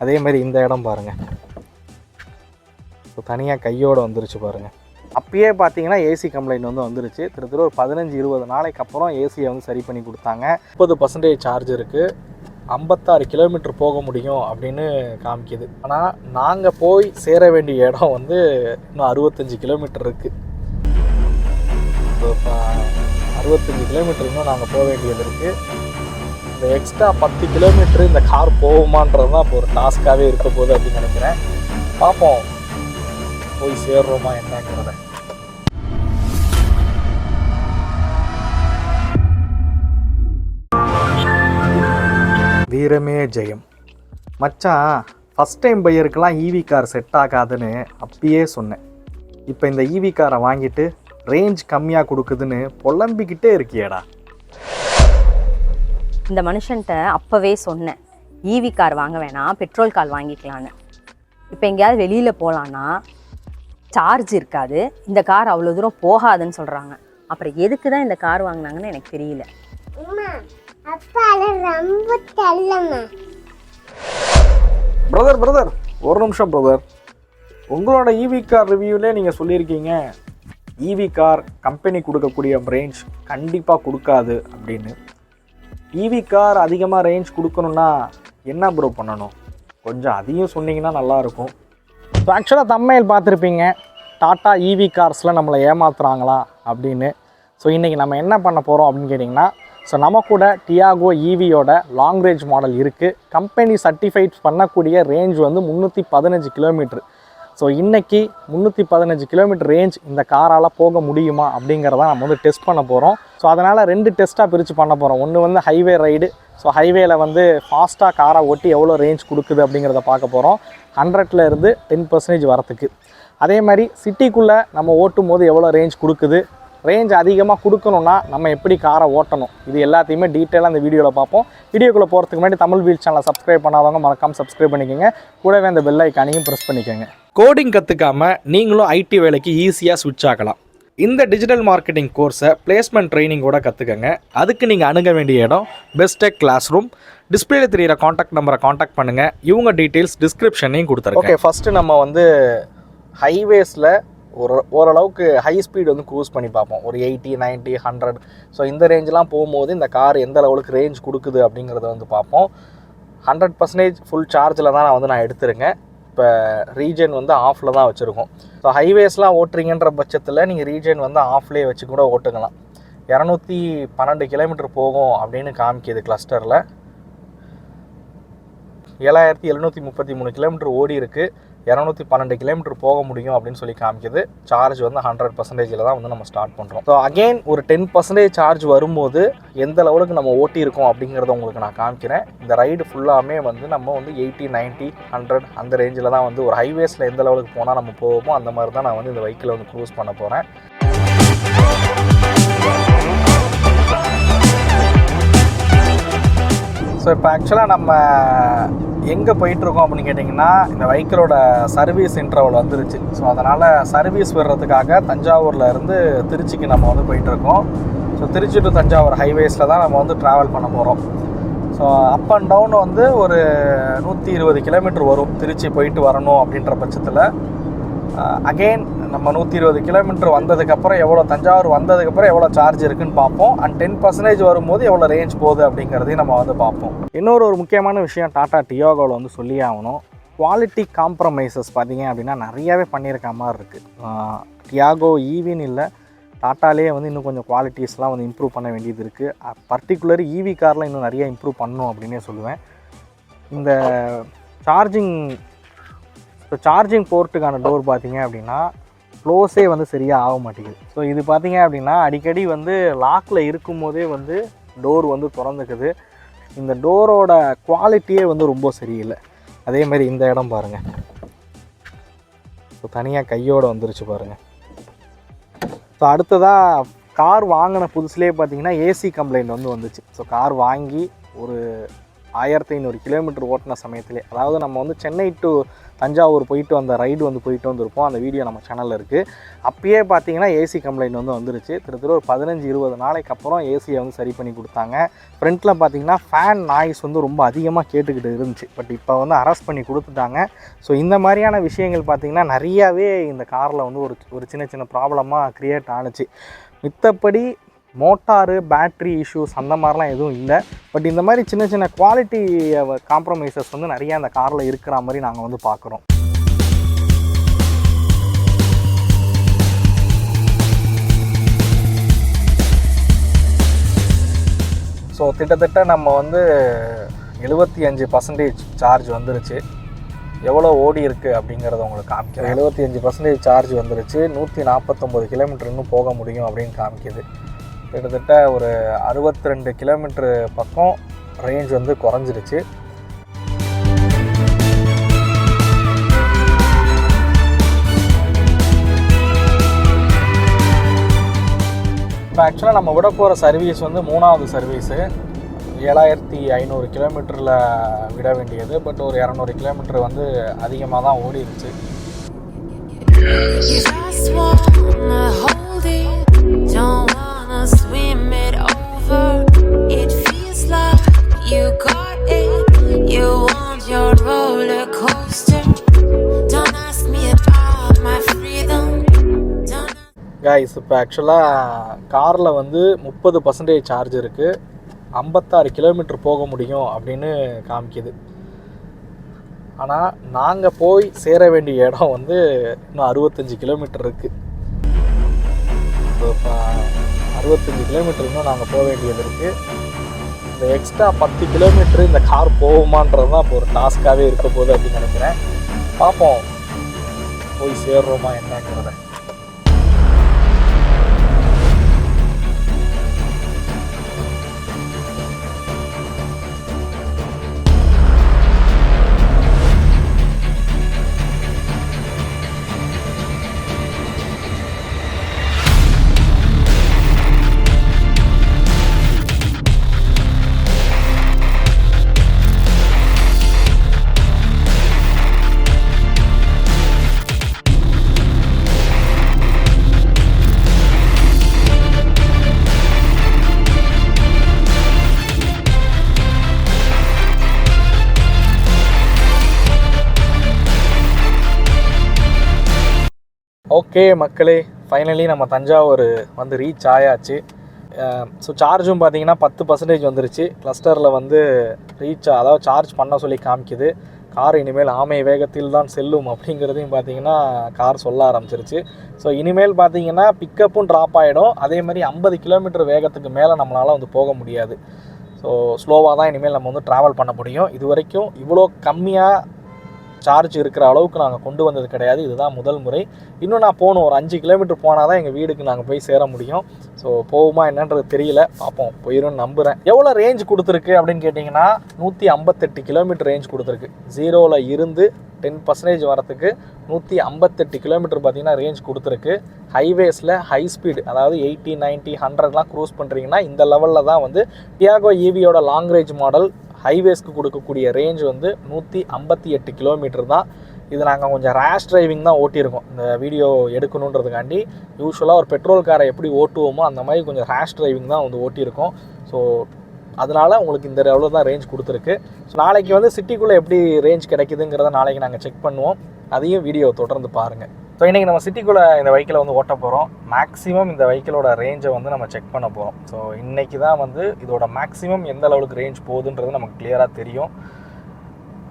அதே மாதிரி இந்த இடம் பாருங்கள், ஸோ தனியாக கையோடு வந்துருச்சு பாருங்கள். அப்பயே பார்த்தீங்கன்னா ஏசி கம்ப்ளைண்ட் வந்து வந்துருச்சு. கிட்டத்தட்ட ஒரு 15-20 நாளைக்கு அப்புறம் ஏசியை வந்து சரி பண்ணி கொடுத்தாங்க. 30% சார்ஜ் இருக்குது, 56 கிலோமீட்டர் போக முடியும் அப்படின்னு காமிக்குது. ஆனால் நாங்கள் போய் சேர வேண்டிய இடம் வந்து இன்னும் 65 கிலோமீட்டர் இருக்குது. ஸோ 65 கிலோமீட்டர் இன்னும் நாங்கள் போக வேண்டியது இருக்குது. இந்த எக்ஸ்ட்ரா 10 கிலோமீட்டர் இந்த கார் போகுமான்றது தான் இப்போ ஒரு டாஸ்க்காகவே இருக்க போகுது அப்படின்னு நினைக்கிறேன். பார்ப்போம் போய் சேர்றோமா என்னங்கிறத. வீரமே ஜெயம் மச்சான். ஃபஸ்ட் டைம் பையருக்கெல்லாம் ஈவி கார் செட் ஆகாதுன்னு அப்பயே சொன்னேன். இப்போ இந்த ஈவி காரை வாங்கிட்டு ரேஞ்ச் கம்மியாக கொடுக்குதுன்னு புலம்பிக்கிட்டே இருக்கியேடா. இந்த மனுஷன்ட்ட அப்போவே சொன்னேன், ஈவி கார் வாங்க வேணாம், பெட்ரோல் கார் வாங்கிக்கலான்னு. இப்போ எங்கேயாவது வெளியில் போகலான்னா சார்ஜ் இருக்காது, இந்த கார் அவ்வளோ தூரம் போகாதுன்னு சொல்கிறாங்க. அப்புறம் எதுக்கு தான் இந்த கார் வாங்கினாங்கன்னு எனக்கு தெரியல. பிரதர் ஒரு நிமிஷம் பிரதர். உங்களோட ஈவி கார் ரிவ்யூவிலே நீங்கள் சொல்லியிருக்கீங்க ஈவி கார் கம்பெனி கொடுக்கக்கூடிய ரேஞ்ச் கண்டிப்பாக கொடுக்காது அப்படின்னு. ஈவி கார் அதிகமாக ரேஞ்ச் கொடுக்கணுன்னா என்ன ப்ரோ பண்ணணும்? கொஞ்சம் அதையும் சொன்னீங்கன்னா நல்லாயிருக்கும். ஸோ ஆக்சுவலாக தம்ப்நெயில் பார்த்துருப்பீங்க, டாட்டா ஈவி கார்ஸில் நம்மளை ஏமாத்துறாங்களா அப்படின்னு. ஸோ இன்றைக்கி நம்ம என்ன பண்ண போகிறோம் அப்படின்னு கேட்டிங்கன்னா, ஸோ நம்ம கூட டியாகோ ஈவியோட லாங் ரேஞ்ச் மாடல் இருக்குது. கம்பெனி சர்டிஃபைட் பண்ணக்கூடிய ரேஞ்ச் வந்து 315 கிலோமீட்ரு. ஸோ இன்றைக்கி 315 கிலோமீட்டர் ரேஞ்ச் இந்த காரால் போக முடியுமா அப்படிங்கிறத நம்ம வந்து டெஸ்ட் பண்ண போகிறோம். ஸோ அதனால் 2 டெஸ்ட்டாக பிரித்து பண்ண போகிறோம். ஒன்று வந்து ஹைவே ரைடு, ஸோ ஹைவேல வந்து ஃபாஸ்ட்டாக காரை ஓட்டி எவ்வளோ ரேஞ்ச் கொடுக்குது அப்படிங்கிறத பார்க்க போகிறோம், 100ல் இருந்து 10% வரத்துக்கு. அதே மாதிரி சிட்டிக்குள்ளே நம்ம ஓட்டும் போது எவ்வளோ ரேஞ்ச் கொடுக்குது, ரேஞ்ச் அதிகமாக கொடுக்கணுன்னா நம்ம எப்படி காரை ஓட்டணும், இது எல்லாத்தையுமே டீட்டெயிலாக அந்த வீடியோவில் பார்ப்போம். வீடியோக்குள்ளே போகிறதுக்கு முன்னாடி தமிழ் வீல் சேனலை சப்ஸ்கிரைப் பண்ணாதவங்க மறக்காமல் சப்ஸ்கிரைப் பண்ணிக்கோங்க. கூடவே அந்த பெல் ஐக்கானையும் ப்ரெஸ் பண்ணிக்கோங்க. கோடிங் கற்றுக்காமல் நீங்களும் ஐடி வேலைக்கு ஈஸியாக ஸ்விட்ச் ஆகலாம். இந்த டிஜிட்டல் மார்க்கெட்டிங் கோர்ஸை பிளேஸ்மெண்ட் ட்ரைனிங்கோட கற்றுக்கங்க. அதுக்கு நீங்கள் அணுக வேண்டிய இடம் பெஸ்ட் டெக் கிளாஸ் ரூம். டிஸ்பிளேல தெரியிற காண்டாக்ட் நம்பரை காண்டாக்ட் பண்ணுங்கள். இவங்க டீட்டெயில்ஸ் டிஸ்கிரிப்ஷனையும் கொடுத்துருக்கேன். ஓகே, ஃபஸ்ட்டு நம்ம வந்து ஹைவேஸில் ஓரளவுக்கு ஹை ஸ்பீடு வந்து க்ரூஸ் பண்ணி பார்ப்போம். ஒரு 80, 90, 100. ஸோ இந்த ரேஞ்செலாம் போகும்போது இந்த கார் எந்த லெவலுக்கு ரேஞ்ச் கொடுக்குது அப்படிங்கிறத வந்து பார்ப்போம். 100% ஃபுல் சார்ஜில் தான் நான் எடுத்துருங்க. இப்போ ரீஜன் வந்து ஆஃபில் தான் வச்சுருக்கோம். ஸோ ஹைவேஸ்லாம் ஓட்டுறீங்கன்ற பட்சத்தில் நீங்கள் ரீஜன் வந்து ஆஃப்லேயே வச்சு கூட ஓட்டுக்கலாம். 212 கிலோமீட்டர் போகும் அப்படின்னு காமிக்கிது கிளஸ்டரில். 7733 கிலோமீட்டர் ஓடி இருக்குது, 212 கிலோமீட்டர் போக முடியும் அப்படின்னு சொல்லி காமிக்குது. சார்ஜ் வந்து 100%ல் தான் வந்து நம்ம ஸ்டார்ட் பண்ணுறோம். ஸோ அகெயின் ஒரு 10% சார்ஜ் வரும்போது எந்த லெவலுக்கு நம்ம ஓட்டியிருக்கோம் அப்படிங்கிறத உங்களுக்கு நான் காமிக்கிறேன். இந்த ரைடு ஃபுல்லாமே வந்து நம்ம வந்து 80, 90, 100 அந்த ரேஞ்சில் தான் வந்து ஒரு ஹைவேஸில் எந்த லெவலுக்கு போனால் நம்ம போவோமோ அந்த மாதிரி தான் நான் வந்து இந்த வெஹிக்கிளை வந்து க்ரூஸ் பண்ண போகிறேன். ஸோ இப்போ ஆக்சுவலாக நம்ம எங்கே போயிட்டுருக்கோம் அப்படின்னு கேட்டிங்கன்னா, இந்த வெஹிக்கிளோட சர்வீஸ் இன்டர்வல் வந்துருச்சு. ஸோ அதனால் சர்வீஸ் வர்றதுக்காக தஞ்சாவூரில் இருந்து திருச்சிக்கு நம்ம வந்து போயிட்டுருக்கோம். ஸோ திருச்சி டு தஞ்சாவூர் ஹைவேஸில் தான் நம்ம வந்து ட்ராவல் பண்ண போகிறோம். ஸோ அப் அண்ட் டவுன் வந்து ஒரு 120 கிலோமீட்டர் வரும் திருச்சி போயிட்டு வரணும் அப்படின்ற பட்சத்தில். அகெயின் நம்ம 120 கிலோமீட்டர் வந்ததுக்கப்புறம் எவ்வளோ, தஞ்சாவூர் வந்ததுக்கப்புறம் எவ்வளோ சார்ஜ் இருக்குதுன்னு பார்ப்போம். அண்ட் 10% வரும்போது எவ்வளோ ரேஞ்ச் போகுது அப்படிங்கிறதையும் நம்ம வந்து பார்ப்போம். இன்னொரு முக்கியமான விஷயம் டாட்டா டியாகோவில் வந்து சொல்லி ஆகணும். குவாலிட்டி காம்ப்ரமைசஸ் பார்த்திங்க அப்படின்னா நிறையாவே பண்ணியிருக்க மாதிரி இருக்குது. டியாகோ ஈவின்னு இல்லை, டாட்டாலே வந்து இன்னும் கொஞ்சம் குவாலிட்டிஸ்லாம் வந்து இம்ப்ரூவ் பண்ண வேண்டியது இருக்குது. பர்டிகுலர் ஈவி காரில் இன்னும் நிறைய இம்ப்ரூவ் பண்ணணும் அப்படின்னே சொல்லுவேன். இந்த சார்ஜிங் போர்ட்டுக்கான டோர் பார்த்திங்க அப்படின்னா க்ளோஸே வந்து சரியாக ஆக மாட்டேங்குது. ஸோ இது பார்த்திங்க அப்படின்னா அடிக்கடி வந்து லாக்கில் இருக்கும் போதே வந்து டோர் வந்து திறந்துக்குது. இந்த டோரோட குவாலிட்டியே வந்து ரொம்ப சரியில்லை. அதே மாதிரி இந்த இடம் பாருங்கள், ஸோ தனியாக கையோடு வந்துருச்சு பாருங்கள். ஸோ அடுத்ததாக கார் வாங்கின புதுசுலேயே பார்த்திங்கன்னா ஏசி கம்ப்ளைண்ட் வந்து வந்துச்சு. ஸோ கார் வாங்கி ஒரு 1500 கிலோமீட்டர் ஓட்டின சமயத்திலே, அதாவது நம்ம வந்து சென்னை டு தஞ்சாவூர் போயிட்டு வந்த ரைடு வந்து போயிட்டு வந்திருப்போம். அந்த வீடியோ நம்ம சேனலில் இருக்குது. அப்பயே பார்த்தீங்கன்னா ஏசி கம்ப்ளைண்ட் வந்து வந்துருச்சு. கிட்டத்தட்ட ஒரு 15-20 நாளைக்கு அப்புறம் ஏசியை வந்து சரி பண்ணி கொடுத்தாங்க. ஃப்ரண்ட்டில் பார்த்தீங்கன்னா ஃபேன் நாய்ஸ் வந்து ரொம்ப அதிகமாக கேட்டுக்கிட்டு இருந்துச்சு. பட் இப்போ வந்து அரெஸ்ட் பண்ணி கொடுத்துட்டாங்க. ஸோ இந்த மாதிரியான விஷயங்கள் பார்த்திங்கன்னா நிறையாவே இந்த காரில் வந்து ஒரு சின்ன சின்ன ப்ராப்ளமாக க்ரியேட் ஆணுச்சு. மித்தபடி மோட்டாரு பேட்ரி இஷ்யூஸ் அந்த மாதிரிலாம் எதுவும் இல்லை. பட் இந்த மாதிரி சின்ன சின்ன குவாலிட்டி காம்ப்ரமைசஸ் வந்து நிறையா அந்த காரில் இருக்கிற மாதிரி நாங்கள் வந்து பார்க்குறோம். ஸோ கிட்டத்தட்ட நம்ம வந்து 75% சார்ஜ் வந்துருச்சு. எவ்வளோ ஓடி இருக்குது அப்படிங்கிறத உங்களுக்கு காமிக்கிறேன். 75% சார்ஜ் வந்துருச்சு. 149 கிலோமீட்டர் இன்னும் போக முடியும் அப்படின்னு காமிக்குது. கிட்டத்தட்ட ஒரு 62 கிலோமீட்டரு பக்கம் ரேஞ்ச் வந்து குறைஞ்சிருச்சு. இப்போ ஆக்சுவலாக நம்ம விட போகிற சர்வீஸ் வந்து 3வது சர்வீஸு. 7500 கிலோமீட்டரில் விட வேண்டியது. பட் ஒரு 200 கிலோமீட்டர் வந்து அதிகமாக தான் ஓடிடுச்சு. Swim it over. It feels like you got it. You want your roller coaster. Don't ask me about my freedom. Guys, இப்போ ஆக்சுவலாக காரில் வந்து 30% சார்ஜ் இருக்குது. 56 கிலோமீட்டர் போக முடியும் அப்படின்னு காமிக்குது. ஆனால் நாங்கள் போய் சேர வேண்டிய இடம் வந்து இன்னும் 65 கிலோமீட்டர் இருக்குது. இப்போ 65 கிலோமீட்டர் இன்னும் நாங்கள் போக வேண்டியது இருக்குது. இந்த எக்ஸ்ட்ரா 10 கிலோமீட்டர் இந்த கார் போகுமான்றது தான் இப்போ ஒரு டாஸ்க்காகவே இருக்க போகுது அப்படின்னு நினைக்கிறேன். பார்ப்போம் போய் சேர்றோமா என்னங்கிறத. ஓகே மக்களே, ஃபைனலி நம்ம தஞ்சாவூர் வந்து ரீச் ஆயாச்சு. ஸோ சார்ஜும் பார்த்தீங்கன்னா 10% வந்துருச்சு. கிளஸ்டரில் வந்து அதாவது சார்ஜ் பண்ண சொல்லி காமிக்குது. கார் இனிமேல் ஆமை வேகத்தில் தான் செல்லும் அப்படிங்கிறதையும் பார்த்தீங்கன்னா கார் சொல்ல ஆரம்பிச்சிருச்சு. ஸோ இனிமேல் பார்த்தீங்கன்னா பிக்கப்பும் ட்ராப் ஆகிடும். அதே மாதிரி 50 கிலோமீட்டர் வேகத்துக்கு மேலே நம்மளால் வந்து போக முடியாது. ஸோ ஸ்லோவாக தான் இனிமேல் நம்ம வந்து ட்ராவல் பண்ண முடியும். இது வரைக்கும் இவ்வளோ கம்மியாக சார்ஜ் இருக்கிற அளவுக்கு நாங்கள் கொண்டு வந்தது கிடையாது. இதுதான் முதல் முறை. இன்னும் நான் போகணும், ஒரு 5 கிலோமீட்டர் போனால் தான் எங்கள் வீடுக்கு நாங்கள் போய் சேர முடியும். ஸோ போகுமா என்னன்றது தெரியல, பார்ப்போம். போயிடும்னு நம்புகிறேன். எவ்வளோ ரேஞ்ச் கொடுத்துருக்கு அப்படின்னு கேட்டிங்கன்னா 158 கிலோமீட்டர் ரேஞ்ச் கொடுத்துருக்கு. 0ல் இருந்து 10% வரத்துக்கு 158 கிலோமீட்டர் பார்த்திங்கன்னா ரேஞ்ச் கொடுத்துருக்கு. ஹைவேஸில் ஹை ஸ்பீடு, அதாவது 80, 90, 100லாம் க்ரூஸ் பண்ணுறீங்கன்னா இந்த லெவலில் தான் வந்து டியாகோ ஈவியோட லாங் ரேஞ்ச் மாடல் ஹைவேஸ்க்கு கொடுக்கக்கூடிய ரேஞ்ச் வந்து 158 கிலோமீட்டர் தான். இது நாங்கள் கொஞ்சம் ரேஷ் டிரைவிங் தான் ஓட்டியிருக்கோம் இந்த வீடியோ எடுக்கணுன்றதுக்காண்டி. யூஸ்வலாக ஒரு பெட்ரோல் காரை எப்படி ஓட்டுவோமோ அந்த மாதிரி கொஞ்சம் ரேஷ் டிரைவிங் தான் வந்து ஓட்டியிருக்கோம். ஸோ அதனால் உங்களுக்கு இந்த எவ்வளோ தான் ரேஞ்ச் கொடுத்துருக்கு. ஸோ நாளைக்கு வந்து சிட்டிக்குள்ளே எப்படி ரேஞ்ச் கிடைக்குதுங்கிறத நாளைக்கு நாங்கள் செக் பண்ணுவோம். அதையும் வீடியோ தொடர்ந்து பாருங்கள். ஸோ இன்றைக்கி நம்ம சிட்டிக்குள்ளே இந்த வெஹிக்கிளை வந்து ஓட்ட போகிறோம். மேக்ஸிமம் இந்த வெஹிக்கிளோட ரேஞ்சை வந்து நம்ம செக் பண்ண போகிறோம். ஸோ இன்றைக்கி தான் வந்து இதோட மேக்ஸிமம் எந்த அளவுக்கு ரேஞ்ச் போகுதுன்றது நமக்கு கிளியராக தெரியும்.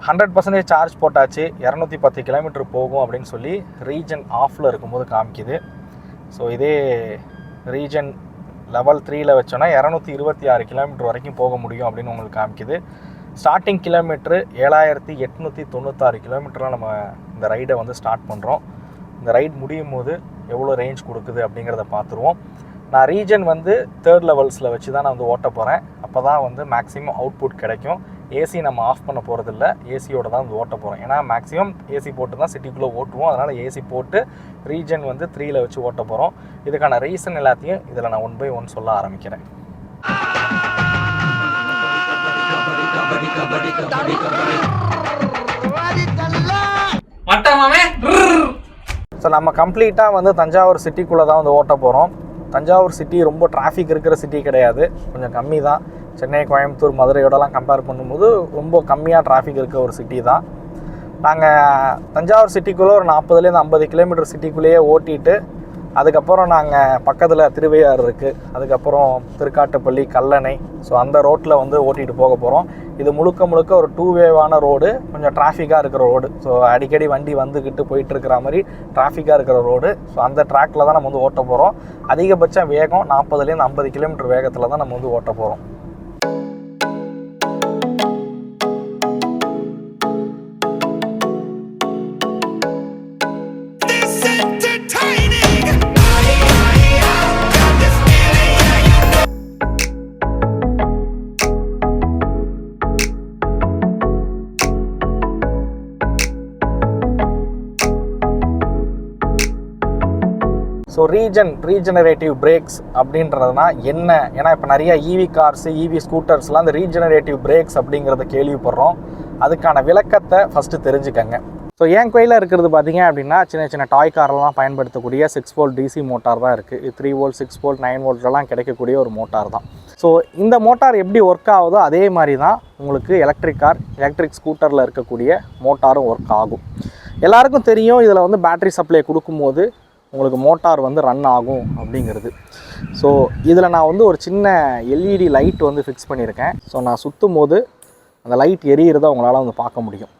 100% சார்ஜ் போட்டாச்சு. 210 கிலோமீட்டர் போகும் அப்படின்னு சொல்லி ரீஜன் ஆஃபில் இருக்கும்போது காமிக்குது. ஸோ இதே ரீஜன் லெவல் 3ல் வச்சோன்னா 226 கிலோமீட்டர் வரைக்கும் போக முடியும் அப்படின்னு உங்களுக்கு காமிக்குது. ஸ்டார்டிங் கிலோமீட்ரு 7896 கிலோமீட்டரில் நம்ம இந்த ரைடை வந்து ஸ்டார்ட் பண்ணுறோம். இந்த ரைட் முடியும் போது எவ்வளோ ரேஞ்ச் கொடுக்குது அப்படிங்கிறத பார்த்துருவோம். நான் ரீஜன் வந்து 3rd லெவல்ஸில் வச்சு தான் நான் வந்து ஓட்ட போகிறேன். அப்போ தான் வந்து மேக்ஸிமம் அவுட்புட் கிடைக்கும். ஏசி நம்ம ஆஃப் பண்ண போகிறதில்ல, ஏசியோடு தான் வந்து ஓட்ட போகிறோம். ஏன்னா மேக்ஸிமம் ஏசி போட்டு தான் சிட்டிக்குள்ளே ஓட்டுவோம். அதனால் ஏசி போட்டு ரீஜன் வந்து 3ல் வச்சு ஓட்ட போகிறோம். இதுக்கான ரீசன் எல்லாத்தையும் இதில் நான் 1 by 1 சொல்ல ஆரம்பிக்கிறேன். ஸோ நம்ம கம்ப்ளீட்டாக வந்து தஞ்சாவூர் சிட்டிக்குள்ளே தான் வந்து ஓட்ட போகிறோம். தஞ்சாவூர் சிட்டி ரொம்ப டிராஃபிக் இருக்கிற சிட்டி கிடையாது, கொஞ்சம் கம்மி தான். சென்னை, கோயம்புத்தூர், மதுரையோடலாம் கம்பேர் பண்ணும்போது ரொம்ப கம்மியாக டிராஃபிக் இருக்க ஒரு சிட்டி தான். நாங்கள் தஞ்சாவூர் சிட்டிக்குள்ளே ஒரு 40லேருந்து 50 கிலோமீட்டர் சிட்டிக்குள்ளேயே ஓட்டிட்டு அதுக்கப்புறம் நாங்கள் பக்கத்தில் திருவையாறு இருக்குது, அதுக்கப்புறம் திருக்காட்டுப்பள்ளி, கல்லணை, ஸோ அந்த ரோட்டில் வந்து ஓட்டிகிட்டு போக போகிறோம். இது முழுக்க முழுக்க ஒரு 2 வேவான ரோடு, கொஞ்சம் டிராஃபிக்காக இருக்கிற ரோடு. ஸோ அடிக்கடி வண்டி வந்துக்கிட்டு போயிட்டு இருக்கிற மாதிரி டிராஃபிக்காக இருக்கிற ரோடு. ஸோ அந்த ட்ராக்கில் தான் நம்ம வந்து ஓட்ட போகிறோம். அதிகபட்ச வேகம் 40லேருந்து 50 கிலோமீட்டர் வேகத்தில் தான் நம்ம வந்து ஓட்ட போகிறோம். ஸோ ரீஜெனரேட்டிவ் பிரேக்ஸ் அப்படின்றதுனா என்ன? ஏன்னா இப்போ நிறைய ஈவி கார்ஸு, ஈவி ஸ்கூட்டர்ஸ்லாம் அந்த ரீஜெனரேட்டிவ் பிரேக்ஸ் அப்படிங்கிறத கேள்விப்படுறோம். அதுக்கான விளக்கத்தை ஃபஸ்ட்டு தெரிஞ்சுக்கங்க. ஸோ என் கையில் இருக்கிறது பார்த்தீங்க அப்படின்னா சின்ன சின்ன டாய் காரெல்லாம் பயன்படுத்தக்கூடிய 6 வோல்ட் டிசி மோட்டார் தான் இருக்குது. இது 3 வோல்ட், 6 வோல்ட், 9 வோல்ட்லாம் கிடைக்கக்கூடிய ஒரு மோட்டார் தான். ஸோ இந்த மோட்டார் எப்படி ஒர்க் ஆகுதோ அதே மாதிரி தான் உங்களுக்கு எலக்ட்ரிக் கார், எலக்ட்ரிக் ஸ்கூட்டரில் இருக்கக்கூடிய மோட்டாரும் ஒர்க் ஆகும். எல்லாருக்கும் தெரியும் இதில் வந்து பேட்டரி சப்ளை கொடுக்கும்போது உங்களுக்கு மோட்டார் வந்து ரன் ஆகும் அப்படிங்கிறது. ஸோ இதில் நான் வந்து ஒரு சின்ன எல்இடி லைட் வந்து ஃபிக்ஸ் பண்ணியிருக்கேன். ஸோ நான் சுற்றும் போது அந்த லைட் எரியிறத உங்களால் வந்து பார்க்க முடியும்.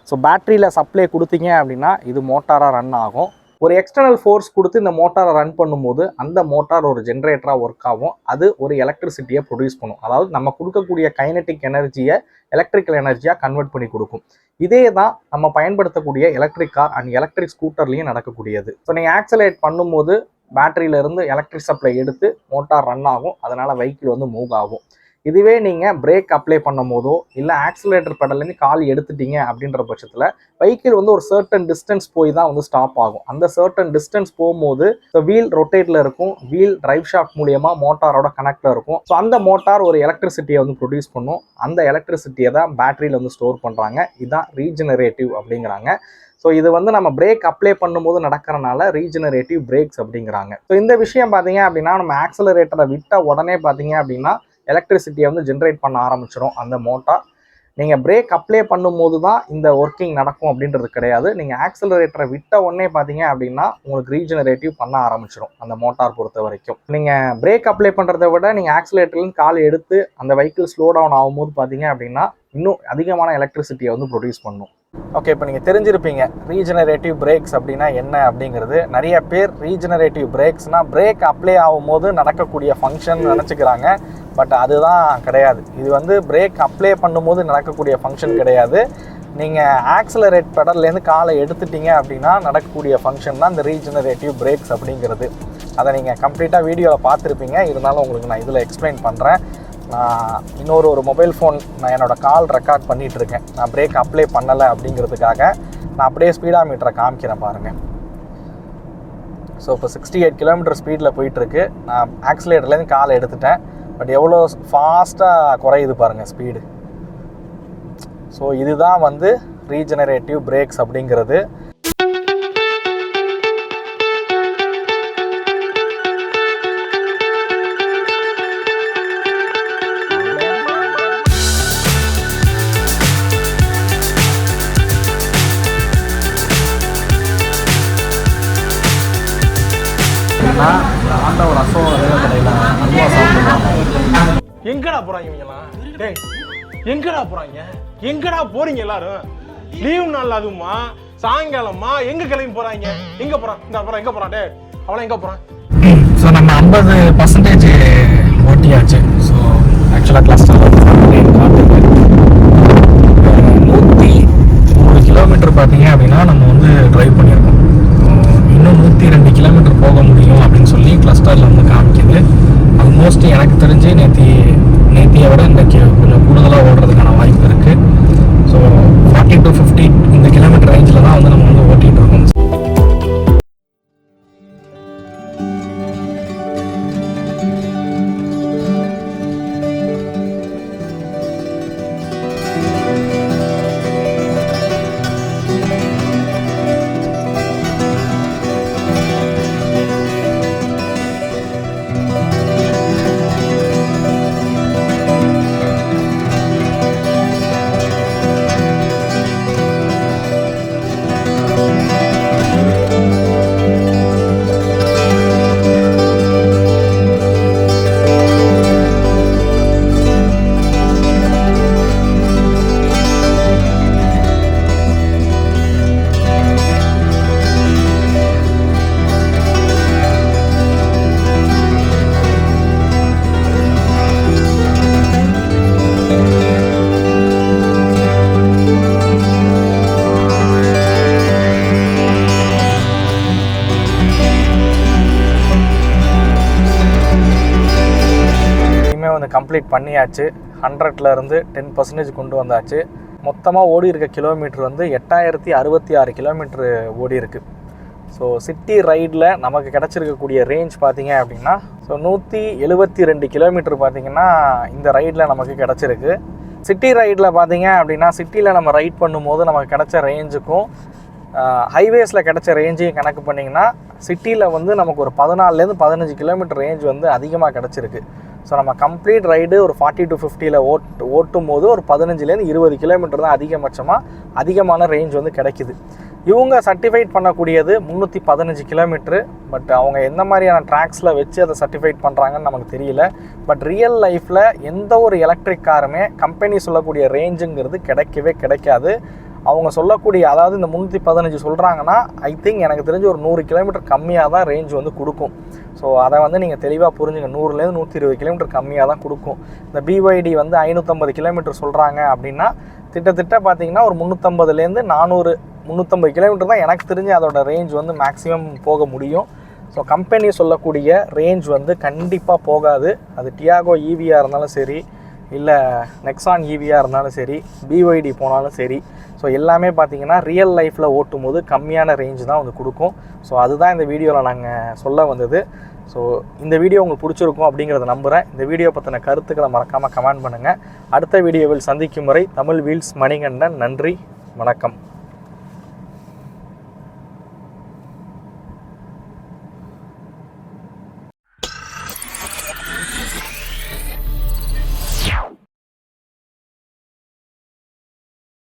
ஸோ பேட்டரியில் சப்ளை கொடுத்தீங்க அப்படின்னா இது மோட்டாராக ரன் ஆகும். ஒரு எக்ஸ்டர்னல் ஃபோர்ஸ் கொடுத்து இந்த மோட்டாரை ரன் பண்ணும்போது அந்த மோட்டார் ஒரு ஜென்ரேட்டராக ஒர்க் ஆகும். அது ஒரு எலக்ட்ரிசிட்டியை ப்ரொடியூஸ் பண்ணும். அதாவது நம்ம கொடுக்கக்கூடிய கைனட்டிக் எனர்ஜியை எலக்ட்ரிக்கல் எனர்ஜியாக கன்வெர்ட் பண்ணி கொடுக்கும். இதே தான் நம்ம பயன்படுத்தக்கூடிய எலக்ட்ரிக் கார் அண்ட் எலக்ட்ரிக் ஸ்கூட்டர்லேயும் நடக்கக்கூடியது. ஸோ நீங்கள் ஆக்சலேட் பண்ணும்போது பேட்டரியிலேருந்து எலக்ட்ரிக் சப்ளை எடுத்து மோட்டார் ரன் ஆகும். அதனால் வெஹிக்கிள் வந்து மூவ் ஆகும். இதுவே நீங்கள் பிரேக் அப்ளை பண்ணும் போதோ இல்லை ஆக்சிலேட்டர் பெடல்லேருந்து கால் எடுத்துட்டீங்க அப்படின்ற பட்சத்தில் வெஹிக்கிள் வந்து ஒரு சர்டன் டிஸ்டன்ஸ் போய் தான் வந்து ஸ்டாப் ஆகும். அந்த சர்டன் டிஸ்டன்ஸ் போகும்போது வீல் ரொட்டேட்டில் இருக்கும், வீல் டிரைவ் ஷாஃப்ட் மூலியமாக மோட்டாரோட கனெக்டில் இருக்கும். ஸோ அந்த மோட்டார் ஒரு எலக்ட்ரிசிட்டியை வந்து ப்ரொடியூஸ் பண்ணும். அந்த எலக்ட்ரிசிட்டியை தான் பேட்டரியில் வந்து ஸ்டோர் பண்ணுறாங்க. இதுதான் ரீஜெனரேட்டிவ் அப்படிங்கிறாங்க. ஸோ இது வந்து நம்ம பிரேக் அப்ளை பண்ணும்போது நடக்கிறனால ரீஜெனரேட்டிவ் பிரேக்ஸ் அப்படிங்கிறாங்க. ஸோ இந்த விஷயம் பார்த்தீங்க அப்படின்னா நம்ம ஆக்சலரேட்டரை விட்ட உடனே பார்த்தீங்க அப்படின்னா எலக்ட்ரிசிட்டியை வந்து ஜென்ரேட் பண்ண ஆரம்பிச்சிடும் அந்த மோட்டார். நீங்கள் பிரேக் அப்ளை பண்ணும்போது தான் இந்த ஒர்க்கிங் நடக்கும் அப்படின்றது கிடையாது. நீங்கள் ஆக்சலரேட்டரை விட்ட உடனே பார்த்தீங்க அப்படின்னா உங்களுக்கு ரீஜெனரேட்டிவ் பண்ண ஆரம்பிச்சிடும் அந்த மோட்டார் பொறுத்த வரைக்கும். நீங்கள் பிரேக் அப்ளை பண்ணுறதை விட நீங்கள் ஆக்சலேட்டர்லேருந்து கால் எடுத்து அந்த வெஹிக்கிள் ஸ்லோ டவுன் ஆகும்போது பார்த்தீங்க அப்படின்னா இன்னும் அதிகமான எலக்ட்ரிசிட்டியை வந்து ப்ரொடியூஸ் பண்ணும். ஓகே, இப்போ நீங்கள் தெரிஞ்சிருப்பீங்க ரீஜெனரேட்டிவ் பிரேக்ஸ் அப்படின்னா என்ன அப்படிங்கிறது. நிறைய பேர் ரீஜெனரேட்டிவ் பிரேக்ஸ்னால் பிரேக் அப்ளை ஆகும்போது நடக்கக்கூடிய ஃபங்க்ஷன் நினச்சிக்கிறாங்க. பட் அதுதான் கிடையாது. இது வந்து பிரேக் அப்ளை பண்ணும்போது நடக்கக்கூடிய ஃபங்க்ஷன் கிடையாது. நீங்கள் ஆக்சலரேட் பெடல்லேருந்து காலை எடுத்துட்டீங்க அப்படின்னா நடக்கக்கூடிய ஃபங்க்ஷன் தான் இந்த ரீஜெனரேட்டிவ் பிரேக்ஸ் அப்படிங்கிறது. அதை நீங்கள் கம்ப்ளீட்டாக வீடியோவில் பார்த்துருப்பீங்க. இருந்தாலும் உங்களுக்கு நான் இதில் எக்ஸ்பிளைன் பண்ணுறேன். நான் இன்னொரு மொபைல் ஃபோன் நான் என்னோடய கால் ரெக்கார்ட் பண்ணிகிட்ருக்கேன். நான் பிரேக் அப்ளை பண்ணலை அப்படிங்கிறதுக்காக நான் அப்படியே ஸ்பீடா மீட்டரை காமிக்கிறேன் பாருங்கள். ஸோ இப்போ 68 கிலோமீட்டர் ஸ்பீடில் போயிட்டுருக்கு. நான் ஆக்சிலேட்டர்லேருந்து காலை எடுத்துட்டேன். பட் எவ்வளோ ஃபாஸ்ட்டாக குறையுது பாருங்கள் ஸ்பீடு. ஸோ இதுதான் வந்து ரீஜெனரேட்டிவ் பிரேக்ஸ் அப்படிங்கிறது. ஆண்ட ஒரு அசோ கடையில் அல்வா சாப்பிடுவாங்க. எங்கடா போறாங்க இவங்கலாம்? டேய் எங்கடா போறாங்க? எங்கடா போறீங்க எல்லாரும்? லீவ் நாள் அதுவுமா சாயங்காலமா எங்க கிளம்பி போறாங்க? எங்க போறான்? இந்த அப்புறம் எங்க போறான்? டேய் அவளை எங்க போறான்? ஸோ நம்ம 50% ஓட்டியாச்சு. ஸோ ஆக்சுவலாக கிளஸ்டர் 103 கிலோமீட்டர் பார்த்தீங்க அப்படின்னா நம்ம வந்து ட்ரைவ் பண்ணியிருக்கோம். இன்னும் 102 கிலோமீட்டர் போக முடியும் அப்படின்னு சொல்லி கிளஸ்டரில் வந்து காமிக்குது. ஆல்மோஸ்ட் எனக்கு தெரிஞ்சு நேத்தியை விட இன்றைக்கி கொஞ்சம் கூடுதலாக ஓடுறதுக்கான வாய்ப்பு இருக்குது. ஸோ 40 to 50 இந்த கிலோமீட்டர் ரேஞ்சில் தான் வந்து நம்ம வந்து ஓட்டிகிட்டு இருக்கோம். கம்ப்ளீட் பண்ணியாச்சு. 100லேருந்து 10% கொண்டு வந்தாச்சு. மொத்தமாக ஓடி இருக்க கிலோமீட்டர் வந்து 8066 கிலோமீட்ரு ஓடி இருக்குது. ஸோ சிட்டி ரைடில் நமக்கு கிடச்சிருக்கக்கூடிய ரேஞ்ச் பார்த்திங்க அப்படின்னா ஸோ 172 கிலோமீட்டர் பார்த்திங்கன்னா இந்த ரைடில் நமக்கு கிடச்சிருக்கு. சிட்டி ரைடில் பார்த்திங்க அப்படின்னா சிட்டியில் நம்ம ரைட் பண்ணும்போது நமக்கு கிடச்ச ரேஞ்சுக்கும் ஹைவேஸில் கிடச்ச ரேஞ்சையும் கணக்கு பண்ணிங்கன்னா சிட்டியில் வந்து நமக்கு ஒரு 14லேருந்து 15 கிலோமீட்டர் ரேஞ்ச் வந்து அதிகமாக கிடச்சிருக்கு. ஸோ நம்ம கம்ப்ளீட் ரைடு ஒரு 40 to 50ல் ஓட்டும் போது ஒரு 15லேருந்து 20 கிலோமீட்டர் தான் அதிகமான ரேஞ்ச் வந்து கிடைக்கிது. இவங்க சர்டிஃபைட் பண்ணக்கூடியது 315 கிலோமீட்ரு. பட் அவங்க எந்த மாதிரியான ட்ராக்ஸில் வச்சு அதை சர்டிஃபைட் பண்ணுறாங்கன்னு நமக்கு தெரியல. பட் ரியல் லைஃப்பில் எந்த ஒரு எலக்ட்ரிக் காருமே கம்பெனி சொல்லக்கூடிய ரேஞ்சுங்கிறது கிடைக்காது. அவங்க சொல்லக்கூடிய, அதாவது இந்த 315 சொல்கிறாங்கன்னா ஐ திங்க் எனக்கு தெரிஞ்சு ஒரு 100 கிலோமீட்டர் கம்மியாக தான் ரேஞ்ச் வந்து கொடுக்கும். ஸோ அதை வந்து நீங்கள் தெளிவாக புரிஞ்சுங்க. 100லேருந்து 120 கிலோமீட்டர் கம்மியாக தான் கொடுக்கும். இந்த BYD வந்து 550 கிலோமீட்டர் சொல்கிறாங்க அப்படின்னா கிட்டத்தட்ட பார்த்திங்கன்னா ஒரு 350லேருந்து 350 கிலோமீட்டர் தான் எனக்கு தெரிஞ்சு அதோட ரேஞ்ச் வந்து மேக்ஸிமம் போக முடியும். ஸோ கம்பெனி சொல்லக்கூடிய ரேஞ்ச் வந்து கண்டிப்பாக போகாது. அது டியாகோ ஈவியாக இருந்தாலும் சரி, இல்லை நெக்ஸான் ஈவியாக இருந்தாலும் சரி, BYD போனாலும் சரி. ஸோ எல்லாமே பார்த்திங்கன்னா ரியல் லைஃப்பில் ஓட்டும் போது கம்மியான ரேஞ்ச் தான் வந்து கொடுக்கும். ஸோ அதுதான் இந்த வீடியோவில் நாங்கள் சொல்ல வந்தது. ஸோ இந்த வீடியோ உங்களுக்கு பிடிச்சிருக்கும் அப்படிங்கிறத நம்புகிறேன். இந்த வீடியோ பற்றின கருத்துக்களை மறக்காமல் கமெண்ட் பண்ணுங்கள். அடுத்த வீடியோவில் சந்திக்கும் வரை தமிழ் வீல்ஸ் மணிகண்டன். நன்றி, வணக்கம்.